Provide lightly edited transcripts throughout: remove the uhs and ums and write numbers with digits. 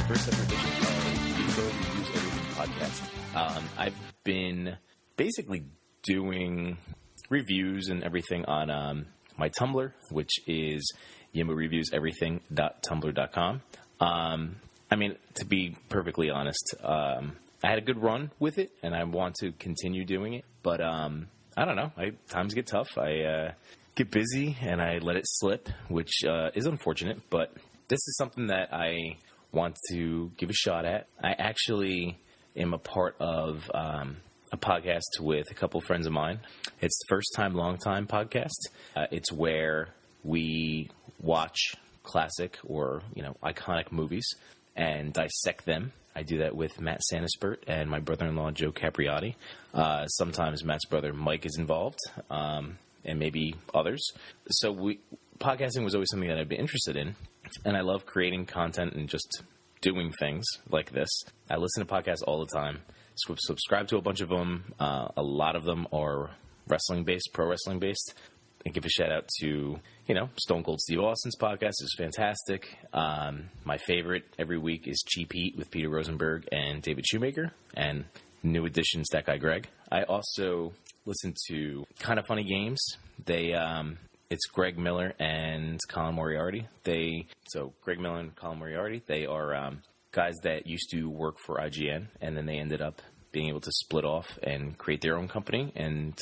the first ever edition of Yimbo Reviews Everything podcast. I've been basically doing reviews and everything on my Tumblr, which is yimboreviewseverything.tumblr.com. I mean, to be perfectly honest, I had a good run with it, and I want to continue doing it. But I don't know. Times get tough. I get busy, and I let it slip, which is unfortunate. But this is something that I want to give a shot at. I actually am a part of a podcast with a couple friends of mine. It's the First Time, Long Time podcast. It's where we watch classic or, iconic movies and dissect them. I do that with Matt Sanispert and my brother-in-law, Joe Capriati. Sometimes Matt's brother, Mike, is involved, and maybe others. So podcasting was always something that I'd been interested in, and I love creating content and just doing things like this. I listen to podcasts all the time, subscribe to a bunch of them. A lot of them are wrestling-based, pro wrestling-based. And give a shout-out to, Stone Cold Steve Austin's podcast is fantastic. My favorite every week is Cheap Heat with Peter Rosenberg and David Shoemaker, and new additions, That Guy Greg. I also listen to Kind of Funny Games. It's Greg Miller and Colin Moriarty. Greg Miller and Colin Moriarty, they are guys that used to work for IGN, and then they ended up being able to split off and create their own company, and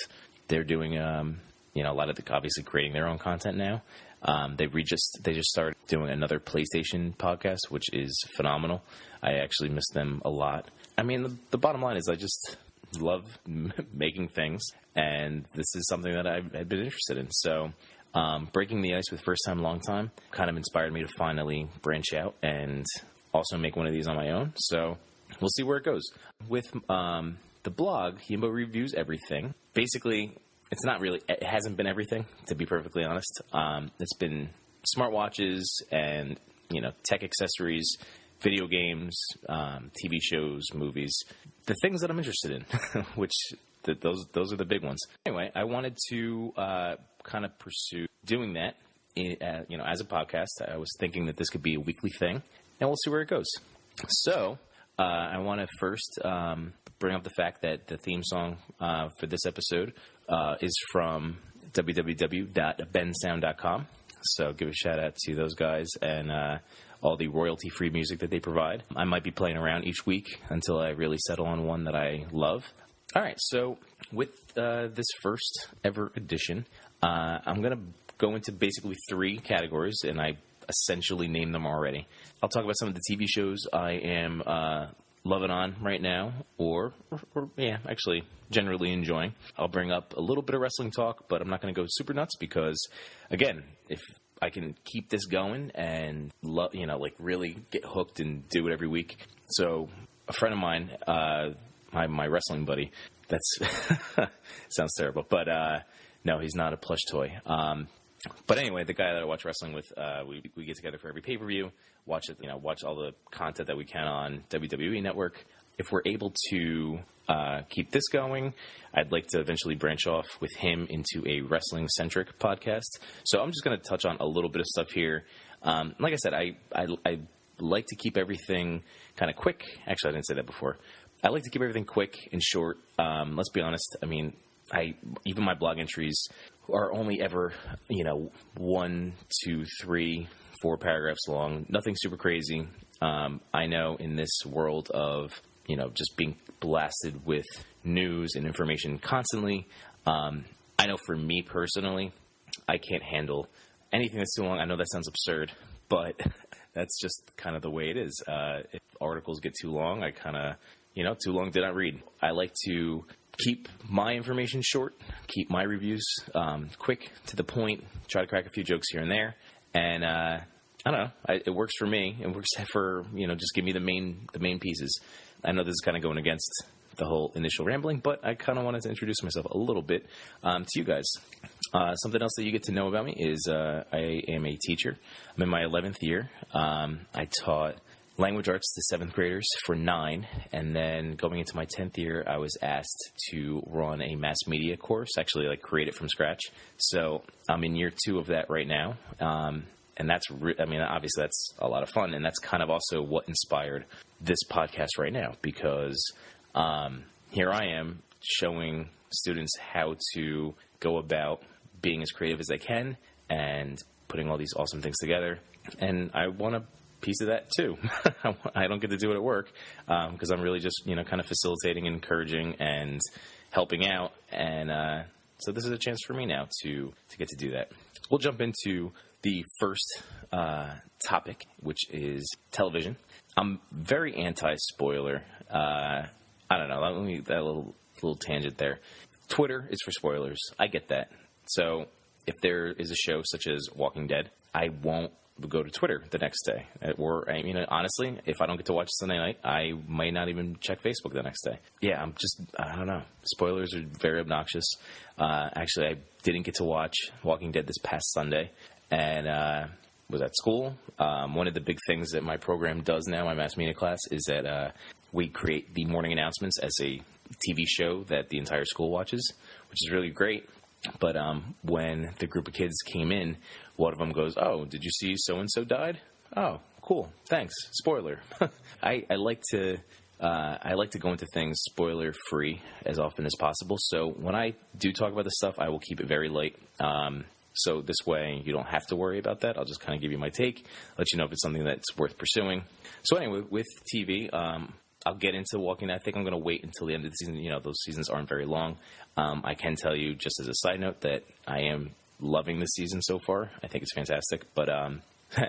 they're doing a lot of obviously creating their own content now. They just started doing another PlayStation podcast, which is phenomenal. I actually miss them a lot. I mean, the bottom line is I just love making things, and this is something that I've been interested in. So breaking the ice with First Time, Long Time kind of inspired me to finally branch out and also make one of these on my own. So we'll see where it goes. With the blog, Yimbo Reviews Everything, basically it hasn't been everything, to be perfectly honest. It's been smartwatches and, tech accessories, video games, TV shows, movies, the things that I'm interested in, which those are the big ones. Anyway, I wanted to kind of pursue doing that, as a podcast. I was thinking that this could be a weekly thing, and we'll see where it goes. So I want to first bring up the fact that the theme song for this episode is from www.bensound.com. So give a shout out to those guys and all the royalty-free music that they provide. I might be playing around each week until I really settle on one that I love. All right, so with this first ever edition, I'm going to go into basically three categories, and I essentially named them already. I'll talk about some of the TV shows I am loving on right now, or actually generally enjoying. I'll bring up a little bit of wrestling talk, but I'm not going to go super nuts because, again, if I can keep this going and really get hooked and do it every week. So a friend of mine, my wrestling buddy, that's sounds terrible, but no, he's not a plush toy. But anyway, the guy that I watch wrestling with, we get together for every pay-per-view, watch all the content that we can on WWE Network. If we're able to keep this going, I'd like to eventually branch off with him into a wrestling-centric podcast. So I'm just going to touch on a little bit of stuff here. Like I said, I like to keep everything kind of quick. Actually, I didn't say that before. I like to keep everything quick and short. Let's be honest. I mean, even my blog entries are only ever, 1, 2, 3, 4 paragraphs long. Nothing super crazy. I know in this world of, just being blasted with news and information constantly, I know for me personally, I can't handle anything that's too long. I know that sounds absurd, but that's just kind of the way it is. If articles get too long, I kind of, too long did not read. I like to keep my information short, keep my reviews quick, to the point, try to crack a few jokes here and there. And I don't know, it works for me. It works for, just give me the main pieces. I know this is kind of going against the whole initial rambling, but I kind of wanted to introduce myself a little bit to you guys. Something else that you get to know about me is I am a teacher. I'm in my 11th year. I taught language arts to 7th graders for 9, and then going into my 10th year, I was asked to run a mass media course, actually create it from scratch. So I'm in year 2 of that right now. And that's, obviously that's a lot of fun. And that's kind of also what inspired this podcast right now, because here I am showing students how to go about being as creative as they can and putting all these awesome things together. And I want a piece of that too. I don't get to do it at work because I'm really just, kind of facilitating and encouraging and helping out. And so this is a chance for me now to get to do that. We'll jump into the first topic, which is television. I'm very anti-spoiler. I don't know. Let me that little tangent there. Twitter is for spoilers. I get that. So if there is a show such as Walking Dead, I won't go to Twitter the next day. Or, honestly, if I don't get to watch Sunday night, I might not even check Facebook the next day. Yeah, I don't know. Spoilers are very obnoxious. Actually, I didn't get to watch Walking Dead this past Sunday, and was at school. One of the big things that my program does now, my mass media class, is that we create the morning announcements as a TV show that the entire school watches, which is really great. But when the group of kids came in, one of them goes, "Oh, did you see so-and-so died? Oh, cool. Thanks. Spoiler." I like to go into things spoiler-free as often as possible. So when I do talk about this stuff, I will keep it very light. So this way you don't have to worry about that. I'll just kind of give you my take, let you know if it's something that's worth pursuing. So anyway, with TV, I'll get into Walking Dead. I think I'm going to wait until the end of the season. Those seasons aren't very long. I can tell you, just as a side note, that I am loving this season so far. I think it's fantastic. But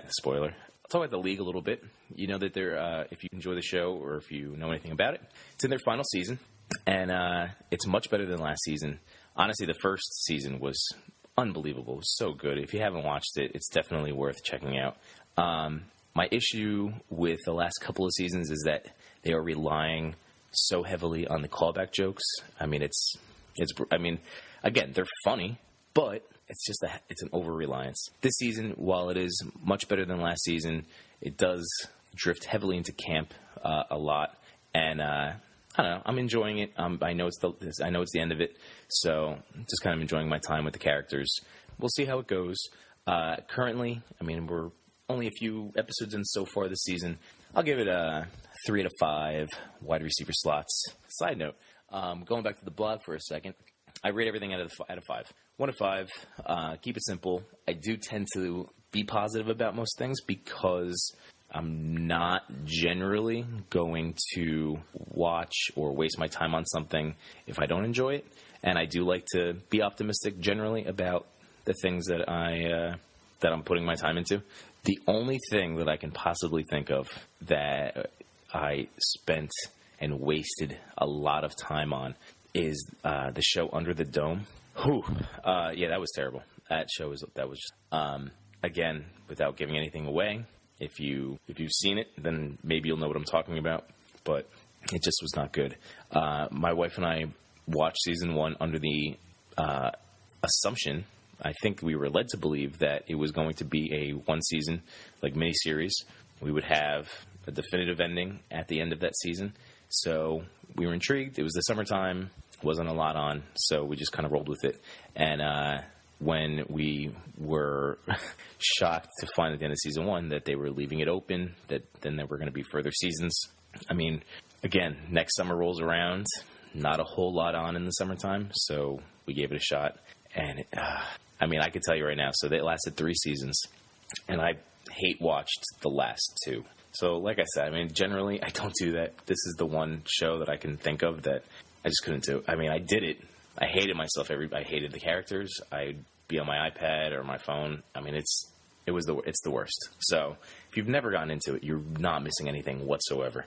spoiler. I'll talk about the league a little bit. You know that they're, if you enjoy the show or if you know anything about it, it's in their final season. And it's much better than last season. Honestly, the first season was unbelievable. It was so good. If you haven't watched it, it's definitely worth checking out. My issue with the last couple of seasons is that they are relying so heavily on the callback jokes. Again, they're funny, but it's an over-reliance. This season, while it is much better than last season, it does drift heavily into camp a lot, and I don't know. I'm enjoying it. I know it's the end of it, so just kind of enjoying my time with the characters. We'll see how it goes. Currently, we're only a few episodes in so far this season. I'll give it a 3 out of 5 wide receiver slots. Side note, going back to the blog for a second, I rate everything out of 5. 1 to 5. Keep it simple. I do tend to be positive about most things because I'm not generally going to watch or waste my time on something if I don't enjoy it. And I do like to be optimistic generally about the things that I'm putting my time into. The only thing that I can possibly think of that I spent and wasted a lot of time on is the show Under the Dome. Yeah, that was terrible. That was just again, without giving anything away. If you've seen it, then maybe you'll know what I'm talking about. But it just was not good. My wife and I watched season 1 under the assumption, I think we were led to believe, that it was going to be a one-season, miniseries. We would have a definitive ending at the end of that season. So we were intrigued. It was the summertime. Wasn't a lot on, so we just kind of rolled with it. And when we were shocked to find at the end of season 1 that they were leaving it open, that then there were going to be further seasons. Again, next summer rolls around, not a whole lot on in the summertime, so we gave it a shot. And, I could tell you right now, so they lasted 3 seasons, and I hate watched the last 2. So, like I said, generally, I don't do that. This is the one show that I can think of that I just couldn't do. I did it. I hated myself. I hated the characters. I'd be on my iPad or my phone. It's the worst. So, if you've never gotten into it, you're not missing anything whatsoever.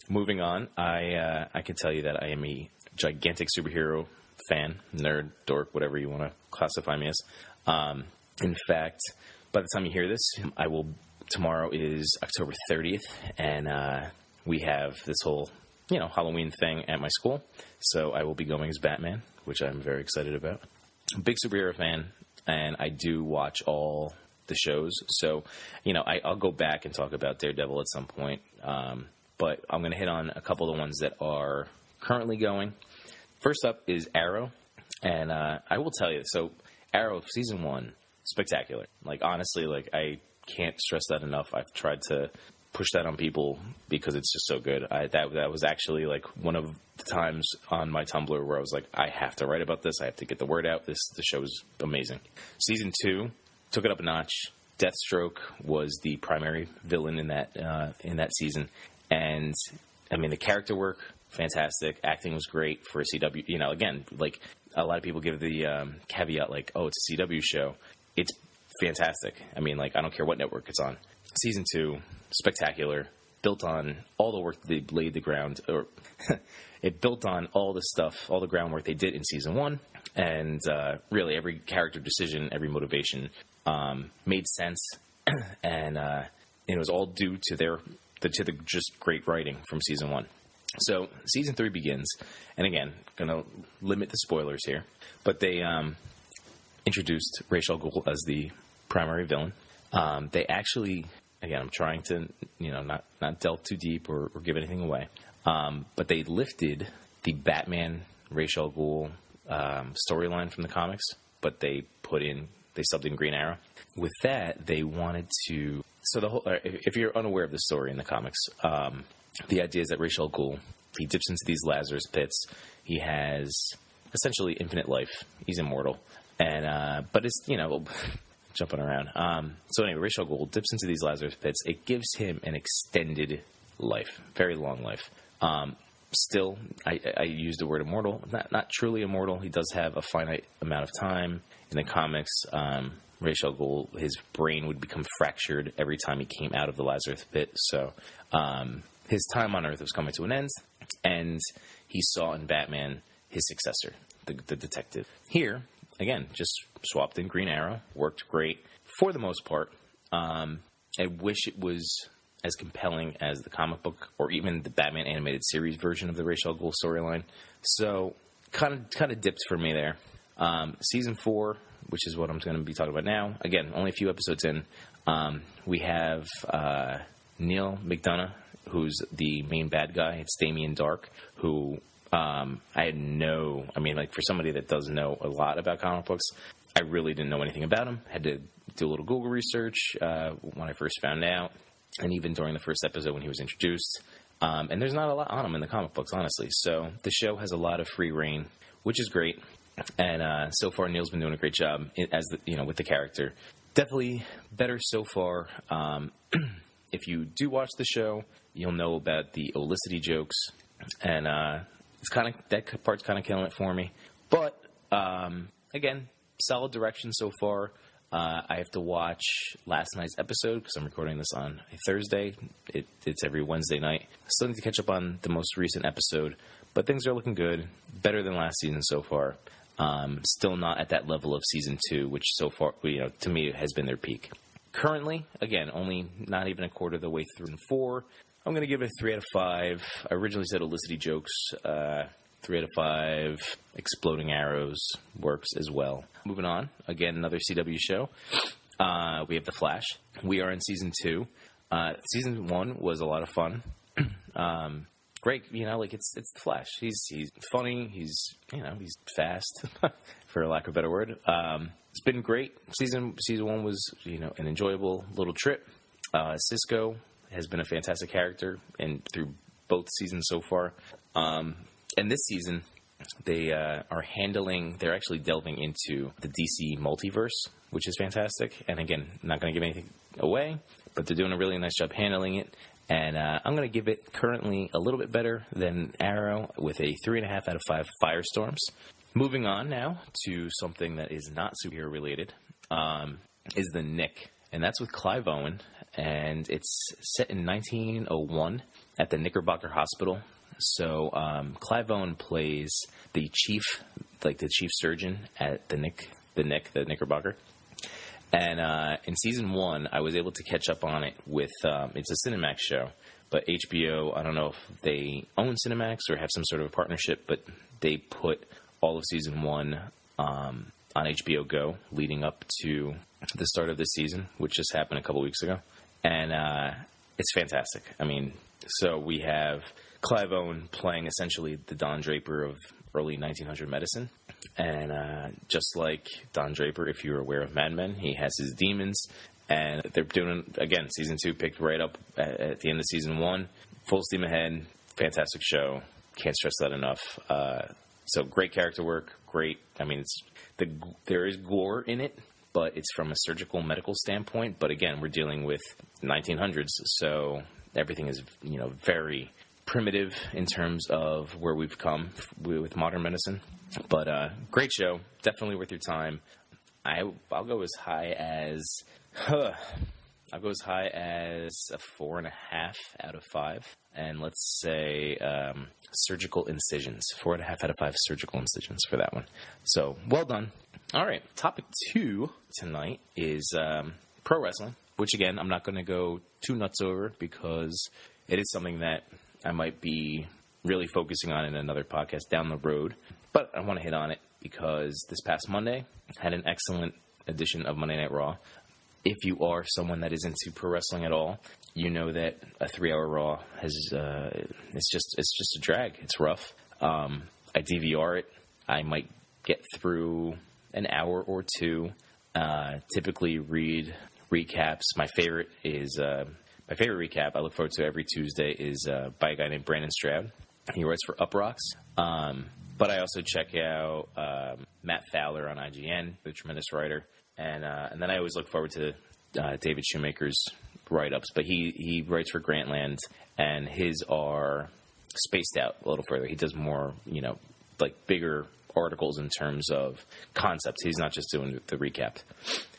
Moving on, I can tell you that I am a gigantic superhero fan, nerd, dork, whatever you want to classify me as. In fact, by the time you hear this, tomorrow is October 30th, and we have this whole, Halloween thing at my school. So I will be going as Batman, which I'm very excited about. I'm a big superhero fan, and I do watch all the shows. So, I'll go back and talk about Daredevil at some point. But I'm going to hit on a couple of the ones that are currently going. First up is Arrow. And I will tell you, so Arrow Season 1 spectacular. Like, honestly, like, I can't stress that enough. I've tried to push that on people because it's just so good. That was actually like one of the times on my Tumblr where I was like, I have to write about this. I have to get the word out. The show is amazing. Season 2 took it up a notch. Deathstroke was the primary villain in that season, and I mean the character work fantastic. Acting was great for a CW. You know, again, like a lot of people give the caveat like, oh, it's a CW show. It's fantastic. I mean, like I don't care what network it's on. Season 2, spectacular. Built on all the work they laid the ground, or it built on all the stuff, all the groundwork they did in Season 1, and really every character decision, every motivation made sense, and it was all due to the just great writing from Season 1. So Season 3 begins, and again, gonna limit the spoilers here, but they introduced Ra's al Ghul as the primary villain. They actually, again, I'm trying to, not delve too deep or give anything away. But they lifted the Batman Ra's al Ghul storyline from the comics, but they subbed in Green Arrow. With that, they wanted to. So the whole, if you're unaware of the story in the comics, the idea is that Ra's al Ghul, he dips into these Lazarus pits. He has essentially infinite life. He's immortal, and but it's jumping around. So anyway, Ra's al Ghul dips into these Lazarus pits. It gives him an extended life, very long life. Still, I use the word immortal. Not truly immortal. He does have a finite amount of time. In the comics, Ra's al Ghul, his brain would become fractured every time he came out of the Lazarus pit. So his time on Earth was coming to an end, and he saw in Batman his successor, the detective. Here, again, just swapped in Green Arrow. Worked great for the most part. I wish it was as compelling as the comic book or even the Batman animated series version of the Ra's al Ghul storyline. So kind of dipped for me there. Season 4, which is what I'm going to be talking about now. Again, only a few episodes in. We have Neil McDonough, who's the main bad guy. It's Damien Dark, who for somebody that does know a lot about comic books, I really didn't know anything about him. Had to do a little Google research when I first found out, and even during the first episode when he was introduced. And there's not a lot on him in the comic books, honestly. So the show has a lot of free reign, which is great. And so far, Neil's been doing a great job with the character. Definitely better so far. If you do watch the show, you'll know about the Olicity jokes, and it's that part's kind of killing it for me. But again, solid direction so far. I have to watch last night's episode because I'm recording this on a Thursday. It's every Wednesday night. Still need to catch up on the most recent episode, but things are looking good. Better than last season so far. Still not at that level of Season 2, which so far, to me, has been their peak. Currently, again, only not even a quarter of the way through 4. I'm going to give it a 3 out of 5. I originally said Olicity jokes. 3 out of 5. Exploding Arrows works as well. Moving on. Again, another CW show. We have The Flash. We are in Season 2. Season 1 was a lot of fun. Great, it's The Flash. He's funny. He's fast, for lack of a better word. It's been great. Season 1 was, an enjoyable little trip. Cisco has been a fantastic character and through both seasons so far. And this season, they're actually delving into the DC multiverse, which is fantastic. And again, not going to give anything away, but they're doing a really nice job handling it. And I'm going to give it currently a little bit better than Arrow with a 3.5 out of 5 Firestorms. Moving on now to something that is not superhero related, is The Nick. And that's with Clive Owen. And it's set in 1901 at the Knickerbocker Hospital. So Clive Owen plays the chief surgeon at the Knickerbocker. And in Season 1, I was able to catch up on it with, it's a Cinemax show, but HBO, I don't know if they own Cinemax or have some sort of a partnership, but they put all of Season 1 on HBO Go leading up to the start of this season, which just happened a couple weeks ago. And it's fantastic. I mean, so we have Clive Owen playing essentially the Don Draper early 1900 medicine. And just like Don Draper, if you're aware of Mad Men, he has his demons. And they're doing, again, Season 2 picked right up at the end of Season 1. Full steam ahead. Fantastic show. Can't stress that enough. So great character work. Great. I mean, there is gore in it, but it's from a surgical medical standpoint. But again, we're dealing with 1900s, so everything is, very primitive in terms of where we've come with modern medicine. But great show. Definitely worth your time. I'll go as high as... I'll go as high as a 4.5 out of 5. And let's say surgical incisions. 4.5 out of 5 surgical incisions for that one. So, well done. All right. Topic 2 tonight is pro wrestling, which, again, I'm not going to go too nuts over because it is something that I might be really focusing on in another podcast down the road. But I want to hit on it because this past Monday had an excellent edition of Monday Night Raw. If you are someone that is into pro wrestling at all, you know that a 3-hour Raw has it's just a drag. It's rough. I DVR it. I might get through an hour or two. Typically read recaps. My favorite recap I look forward to every Tuesday is by a guy named Brandon Stroud. He writes for Uprocks. But I also check out Matt Fowler on IGN, a tremendous writer. And then I always look forward to David Shoemaker's write-ups. But he writes for Grantland, and his are spaced out a little further. He does more, like bigger articles in terms of concepts. He's not just doing the recap.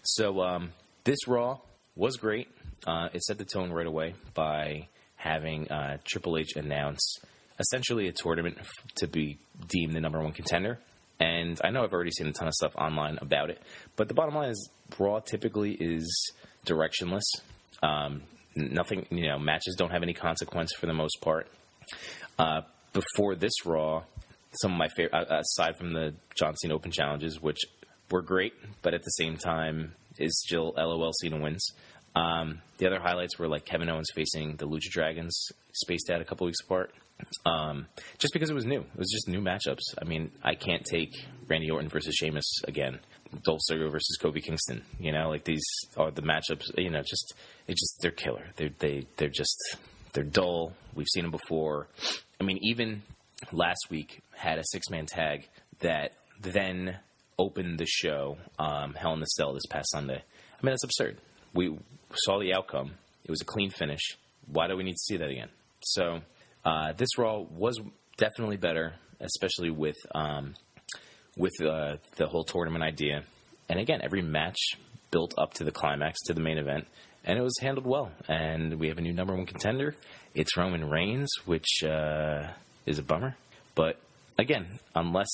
So this Raw was great. It set the tone right away by having Triple H announce essentially a tournament to be deemed the number one contender. And I know I've already seen a ton of stuff online about it, but the bottom line is Raw typically is directionless. Nothing, matches don't have any consequence for the most part. Before this Raw, some of my favorite, aside from the John Cena Open challenges, which were great, but at the same time is still LOL Cena wins. The other highlights were like Kevin Owens facing the Lucha Dragons, spaced out a couple weeks apart. Just because it was new. It was just new matchups. I mean, I can't take Randy Orton versus Sheamus again. Dolph Ziggler versus Kofi Kingston. Like these are the matchups. They're killer. They're dull. We've seen them before. I mean, even last week had a 6-man tag that then opened the show. Hell in the Cell this past Sunday. I mean, that's absurd. We saw the outcome. It was a clean finish. Why do we need to see that again? So. This Raw was definitely better, especially with the whole tournament idea. And again, every match built up to the climax, to the main event, and it was handled well. And we have a new number one contender. It's Roman Reigns, which is a bummer. But again, unless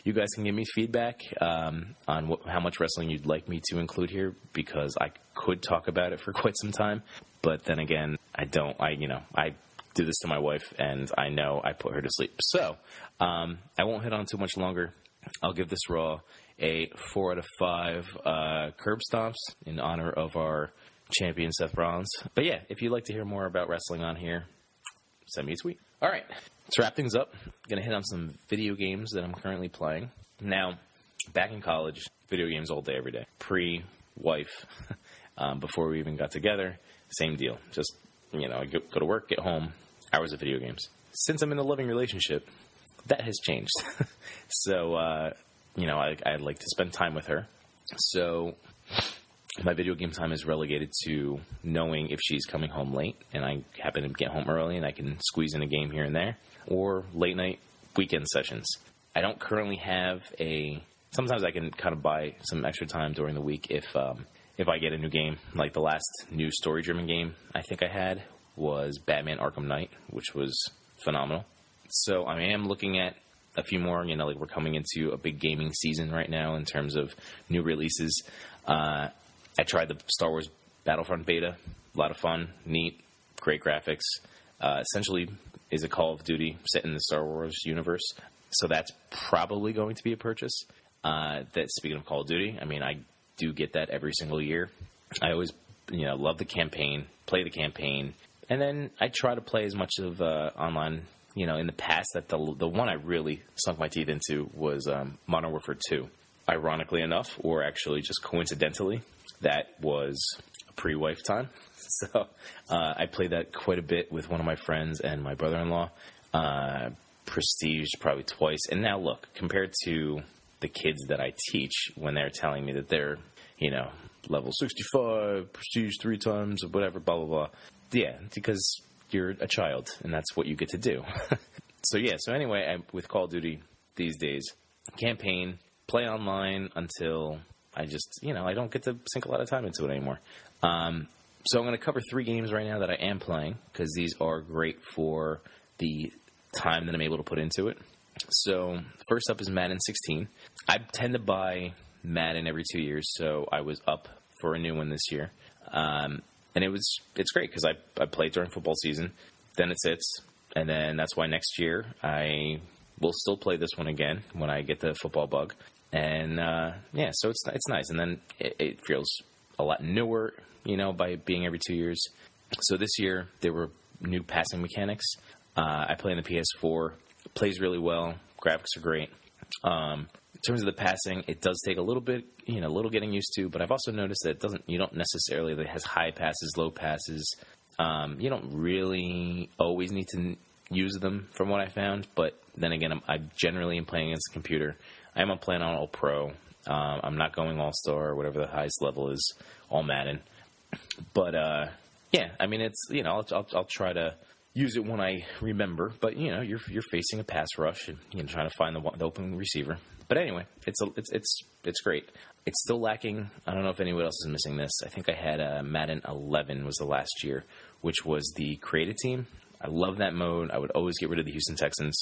you guys can give me feedback on how much wrestling you'd like me to include here, because I could talk about it for quite some time. But then again, I don't. I do this to my wife, and I know I put her to sleep. So I won't hit on too much longer. I'll give this Raw a 4 out of 5 curb stomps in honor of our champion Seth Rollins. But yeah, if you'd like to hear more about wrestling on here, send me a tweet. All right, to wrap things up, I'm going to hit on some video games that I'm currently playing. Now, back in college, video games all day, every day. Pre-wife, before we even got together, same deal. Just, I go to work, get home, hours of video games. Since I'm in a loving relationship, that has changed. So, I like to spend time with her. So, my video game time is relegated to knowing if she's coming home late, and I happen to get home early, and I can squeeze in a game here and there, or late night weekend sessions. I don't currently have sometimes I can kind of buy some extra time during the week if I get a new game. Like the last new story-driven game I think I had was Batman Arkham Knight, which was phenomenal. So I am looking at a few more. We're coming into a big gaming season right now in terms of new releases. I tried the Star Wars Battlefront beta. A lot of fun, neat, great graphics. Essentially is a Call of Duty set in the Star Wars universe. So that's probably going to be a purchase. Speaking of Call of Duty, I do get that every single year. I always, love the campaign, play the campaign, and then I try to play as much of online in the past, that the one I really sunk my teeth into was Modern Warfare 2. Ironically enough, or actually just coincidentally, that was a pre-wife time. So I played that quite a bit with one of my friends and my brother-in-law. Prestige probably twice. And now look, compared to the kids that I teach when they're telling me that they're, level 65, Prestige 3 times, or whatever, blah, blah, blah. Yeah, because you're a child, and that's what you get to do. So anyway, with Call of Duty these days, campaign, play online until I just, I don't get to sink a lot of time into it anymore. So I'm going to cover 3 games right now that I am playing, because these are great for the time that I'm able to put into it. So first up is Madden 16. I tend to buy Madden every 2 years, so I was up for a new one this year. And it's great because I play during football season, then it sits, and then that's why next year I will still play this one again when I get the football bug. And so it's nice, and then it feels a lot newer, by being every 2 years. So this year there were new passing mechanics. I play on the PS4. It plays really well. Graphics are great. In terms of the passing, it does take a little bit, a little getting used to, but I've also noticed that you don't necessarily, it has high passes, low passes. You don't really always need to use them from what I found, but then again, I generally am playing against the computer. I am playing on All Pro. I'm not going All Star or whatever the highest level is, All Madden. But, it's, I'll try to use it when I remember, but you're facing a pass rush and trying to find the open receiver. But anyway, it's great. It's still lacking. I don't know if anyone else is missing this. I think I had Madden 11 was the last year, which was the creative team. I love that mode. I would always get rid of the Houston Texans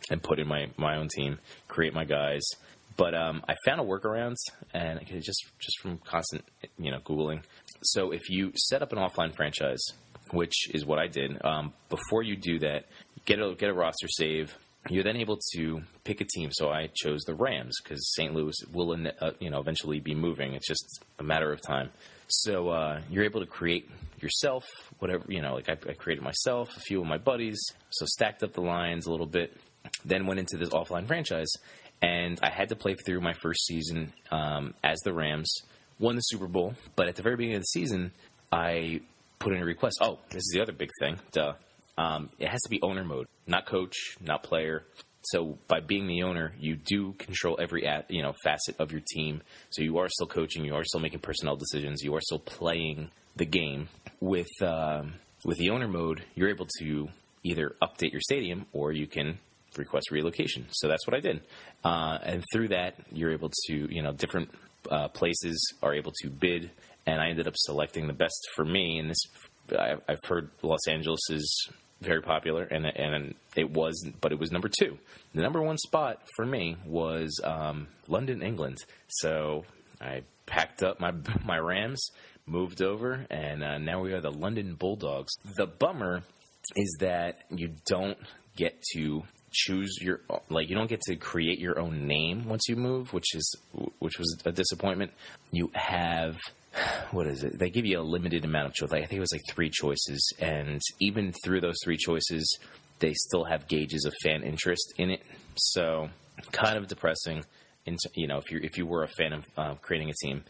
and put in my own team, create my guys. But I found a workaround, and just from constant Googling. So if you set up an offline franchise, which is what I did. Before you do that, get a roster save. You're then able to pick a team. So I chose the Rams because St. Louis will eventually be moving. It's just a matter of time. So you're able to create yourself, whatever, I created myself, a few of my buddies. So stacked up the lines a little bit. Then went into this offline franchise. And I had to play through my first season as the Rams. Won the Super Bowl. But at the very beginning of the season, I put in a request. Oh, this is the other big thing. Duh. It has to be owner mode, not coach, not player. So by being the owner, you do control every facet of your team. So you are still coaching, you are still making personnel decisions, you are still playing the game. With the owner mode, you're able to either update your stadium or you can request relocation. So that's what I did. And through that, you're able to, different places are able to bid. And I ended up selecting the best for me. And I've heard Los Angeles is very popular, and it was number 2. The number 1 spot for me was London, England. So I packed up my Rams, moved over, and now we are the London Bulldogs. The bummer is that you don't get to choose you don't get to create your own name once you move, which was a disappointment. You have, what is it? They give you a limited amount of choice. I think it was 3 choices, and even through those 3 choices, they still have gauges of fan interest in it. So, kind of depressing. If you were a fan of creating a team,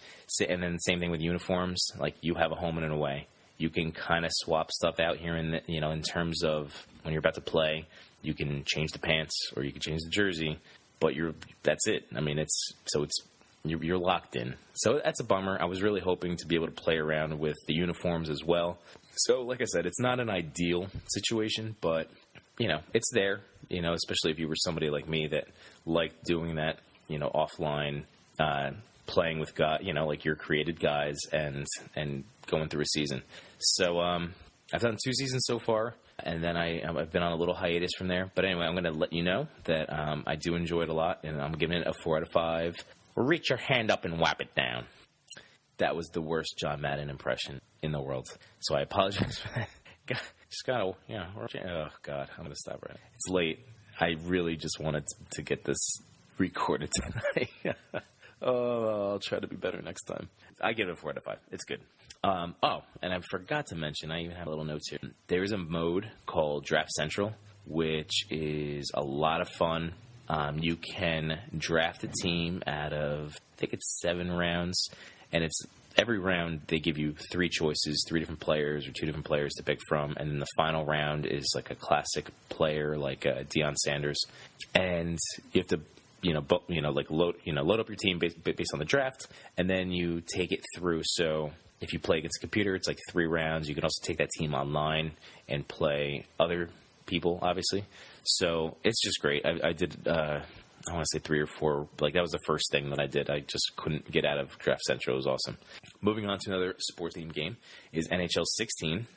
and then the same thing with uniforms. Like you have a home and an away. You can kind of swap stuff out here in terms of when you're about to play. You can change the pants or you can change the jersey, but that's it. I mean, you're locked in. So that's a bummer. I was really hoping to be able to play around with the uniforms as well. So like I said, it's not an ideal situation, but it's there, especially if you were somebody like me that liked doing that, offline, playing with guys, like your created guys and going through a season. So, I've done 2 seasons so far, and then I've been on a little hiatus from there. But anyway, I'm going to let you know that I do enjoy it a lot, and I'm giving it a 4 out of 5. Reach your hand up and whap it down. That was the worst John Madden impression in the world. So I apologize for that. Just gotta, oh, God, I'm going to stop right now. It's late. I really just wanted to get this recorded tonight. Oh, I'll try to be better next time. I give it a 4 out of 5. It's good. And I forgot to mention, I even have little notes here. There is a mode called Draft Central, which is a lot of fun. You can draft a team out of, I think it's 7 rounds, and it's every round they give you 3 choices, 3 different players or 2 different players to pick from, and then the final round is like a classic player like Deion Sanders, and you have to load up your team based on the draft, and then you take it through. So if you play against a computer, it's like 3 rounds. You can also take that team online and play other people, obviously. So it's just great. I did, I want to say 3 or 4. Like, that was the first thing that I did. I just couldn't get out of Draft Central. It was awesome. Moving on to another sports-themed game is NHL 16.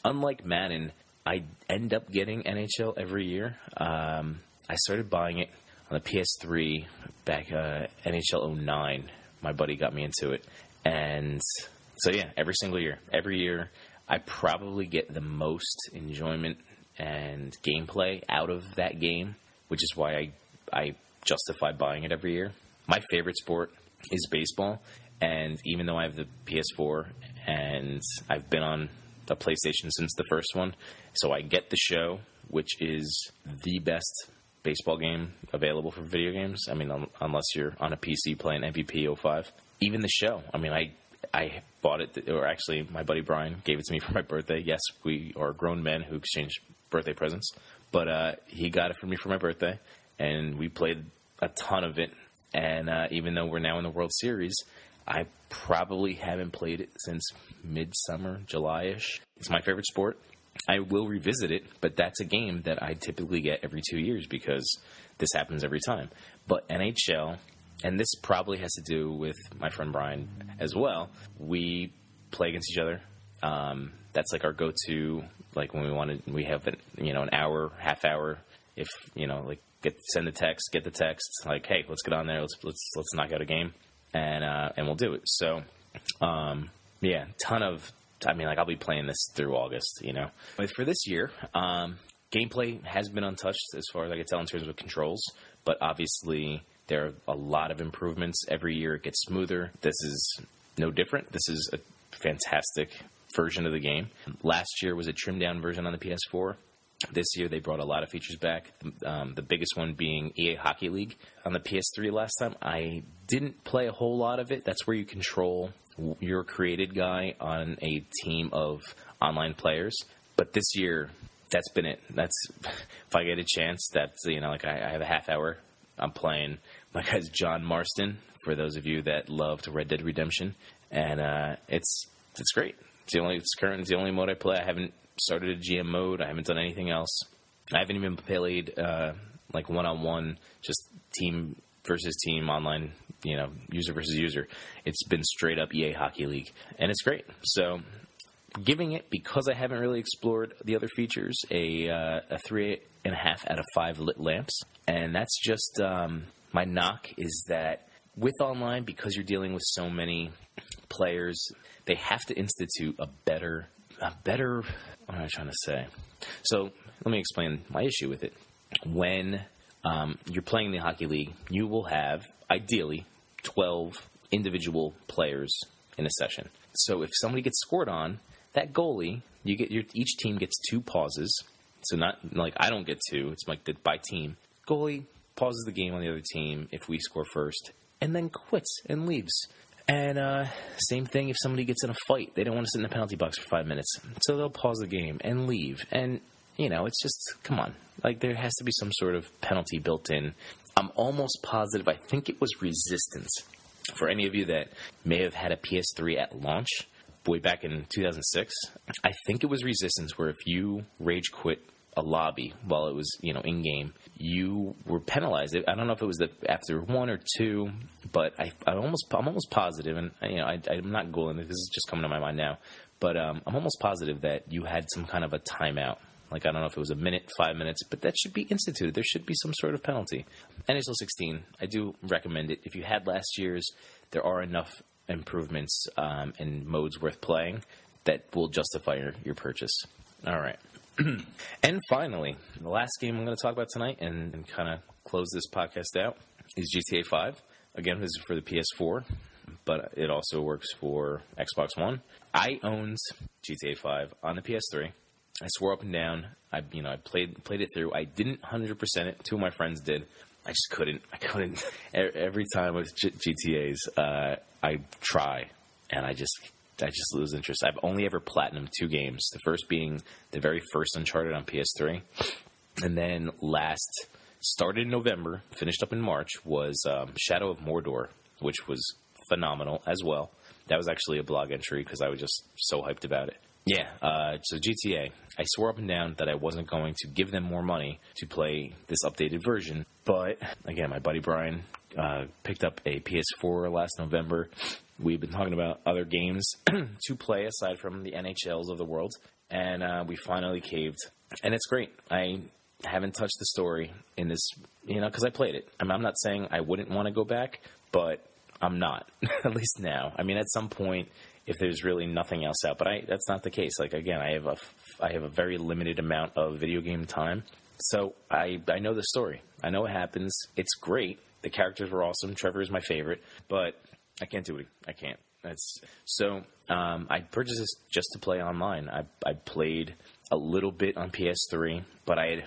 Unlike Madden, I end up getting NHL every year. I started buying it on the PS3 back NHL 09. My buddy got me into it. And so, yeah, every single year. Every year, I probably get the most enjoyment and gameplay out of that game, which is why I justify buying it every year. My favorite sport is baseball, and even though I have the PS4 and I've been on the PlayStation since the first one, so I get the show, which is the best baseball game available for video games. I mean, unless you're on a PC playing MVP 05. Even the show. I mean, I bought it, or actually my buddy Brian gave it to me for my birthday. Yes, we are grown men who exchange birthday presents, but he got it for me for my birthday, and we played a ton of it. And even though we're now in the World Series, I probably haven't played it since midsummer, July-ish. It's my favorite sport. I will revisit it, but that's a game that I typically get every 2 years because this happens every time. But NHL, and this probably has to do with my friend Brian as well, we play against each other. That's like our go-to, like when we have an hour, half hour, if, send the text, get the text, like, hey, let's get on there, let's knock out a game, and we'll do it. So, yeah, I'll be playing this through August, But for this year, gameplay has been untouched as far as I can tell in terms of controls, but obviously there are a lot of improvements. Every year it gets smoother. This is no different. This is a fantastic version of the game. Last year was a trimmed-down version on the PS4. This year they brought a lot of features back, the biggest one being EA Hockey League. On the PS3 last time, I didn't play a whole lot of it. That's where you control your created guy on a team of online players. But this year, that's been it. That's, if I get a chance, that's, I have a half hour. I'm playing, my guy's John Marston, for those of you that loved Red Dead Redemption. And it's great. It's the only mode I play. I haven't started a GM mode. I haven't done anything else. I haven't even played one-on-one, just team versus team online, user versus user. It's been straight up EA Hockey League, and it's great. So giving it, because I haven't really explored the other features, a 3.5 out of 5 lit lamps. And that's just my knock is that with online, because you're dealing with so many players, they have to institute a better, what am I trying to say? So let me explain my issue with it. When you're playing the Hockey League, you will have, ideally, 12 individual players in a session. So if somebody gets scored on, that goalie, each team gets 2 pauses. So not like I don't get 2. It's like by team. Goalie pauses the game on the other team if we score first, and then quits and leaves. And same thing if somebody gets in a fight. They don't want to sit in the penalty box for 5 minutes. So they'll pause the game and leave. And, it's just, come on. Like, there has to be some sort of penalty built in. I'm almost positive. I think it was Resistance. For any of you that may have had a PS3 at launch, way back in 2006, I think it was Resistance where if you rage quit a lobby while it was, in-game, you were penalized. I don't know if it was after 1 or 2, but I'm almost positive, and I'm not googling it. This is just coming to my mind now, but I'm almost positive that you had some kind of a timeout. Like, I don't know if it was a minute, 5 minutes, but that should be instituted. There should be some sort of penalty. NHL 16, I do recommend it. If you had last year's, there are enough improvements and modes worth playing that will justify your purchase. All right. And finally, the last game I'm going to talk about tonight and kind of close this podcast out is GTA 5. Again, this is for the PS4, but it also works for Xbox One. I owned GTA 5 on the PS3. I swore up and down. I played it through. I didn't 100% it. Two of my friends did. I just couldn't. I couldn't. Every time with GTAs, I try, and I just lose interest. I've only ever platinumed 2 games. The first being the very first Uncharted on PS3, and then started in November, finished up in March, was Shadow of Mordor, which was phenomenal as well. That was actually a blog entry because I was just so hyped about it. Yeah, so GTA. I swore up and down that I wasn't going to give them more money to play this updated version. But, again, my buddy Brian picked up a PS4 last November. We've been talking about other games to play aside from the NHLs of the world. And we finally caved. And it's great. I haven't touched the story in this, because I played it. I'm not saying I wouldn't want to go back, but I'm not, at least now. I mean, at some point, if there's really nothing else out, but that's not the case. Like, again, I have a very limited amount of video game time, so I know the story. I know what happens. It's great. The characters were awesome. Trevor is my favorite, but I can't do it. I can't. I purchased this just to play online. I played a little bit on PS3, but I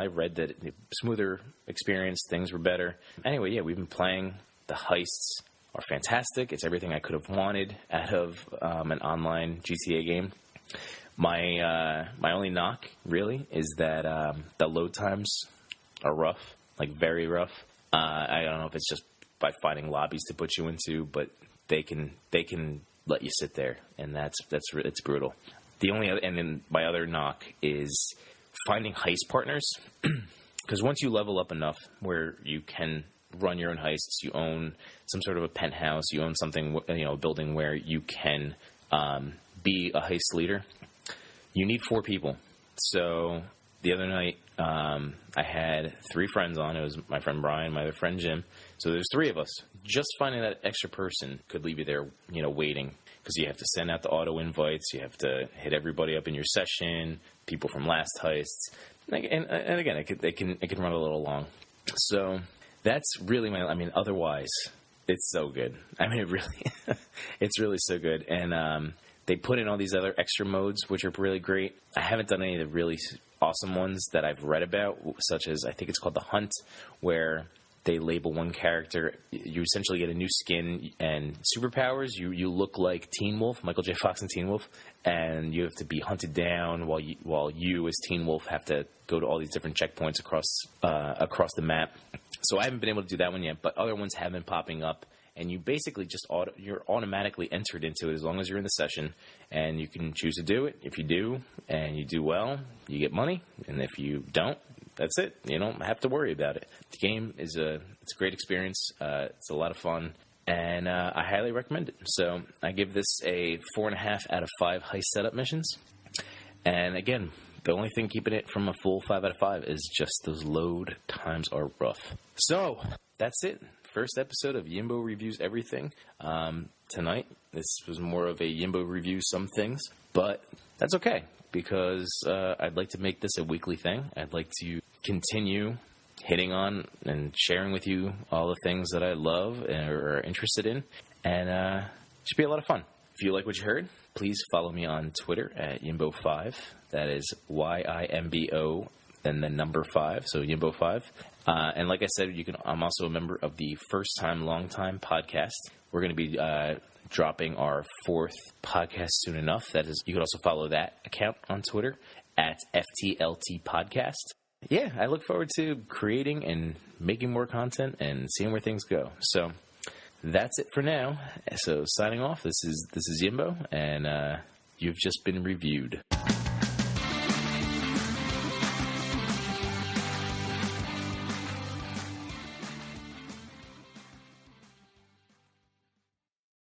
read that smoother experience, things were better. Anyway, yeah, we've been playing. The heists are fantastic. It's everything I could have wanted out of an online GTA game. My only knock, really, is that the load times are rough, like very rough. I don't know if it's just by finding lobbies to put you into, but they can let you sit there, and it's brutal. And then my other knock is finding heist partners, because once you level up enough where you can run your own heists, you own some sort of a penthouse, you own something, a building where you can be a heist leader, you need 4 people. So the other night, I had 3 friends on. It was my friend Brian, my other friend Jim. So there's 3 of us. Just finding that extra person could leave you there, waiting, because you have to send out the auto invites, you have to hit everybody up in your session, people from last heists, and again, it can run a little long. So that's really otherwise, it's so good. I mean, it really, it's really so good. And they put in all these other extra modes, which are really great. I haven't done any of the really awesome ones that I've read about, such as, I think it's called The Hunt, where they label one character. You essentially get a new skin and superpowers. You look like Teen Wolf, Michael J. Fox and Teen Wolf, and you have to be hunted down while you as Teen Wolf have to go to all these different checkpoints across the map. So I haven't been able to do that one yet, but other ones have been popping up, and you basically just you're automatically entered into it as long as you're in the session, and you can choose to do it. If you do, and you do well, you get money, and if you don't, that's it. You don't have to worry about it. The game it's a great experience. It's a lot of fun, and I highly recommend it. So I give this a 4.5 out of 5 heist setup missions, and again, the only thing keeping it from a full 5 out of 5 is just those load times are rough. So that's it. First episode of Yimbo Reviews Everything. Tonight, this was more of a Yimbo Review Some Things, but that's okay, because I'd like to make this a weekly thing. I'd like to continue hitting on and sharing with you all the things that I love or are interested in, and it should be a lot of fun. If you like what you heard, please follow me on Twitter at Yimbo5. That is YIMBO, then the number 5, so Yimbo5. And like I said, I'm also a member of the First Time Long Time podcast. We're going to be dropping our 4th podcast soon enough. That is, you can also follow that account on Twitter at FTLT Podcast. Yeah, I look forward to creating and making more content and seeing where things go. So that's it for now. So signing off, this is Yimbo, and you've just been reviewed.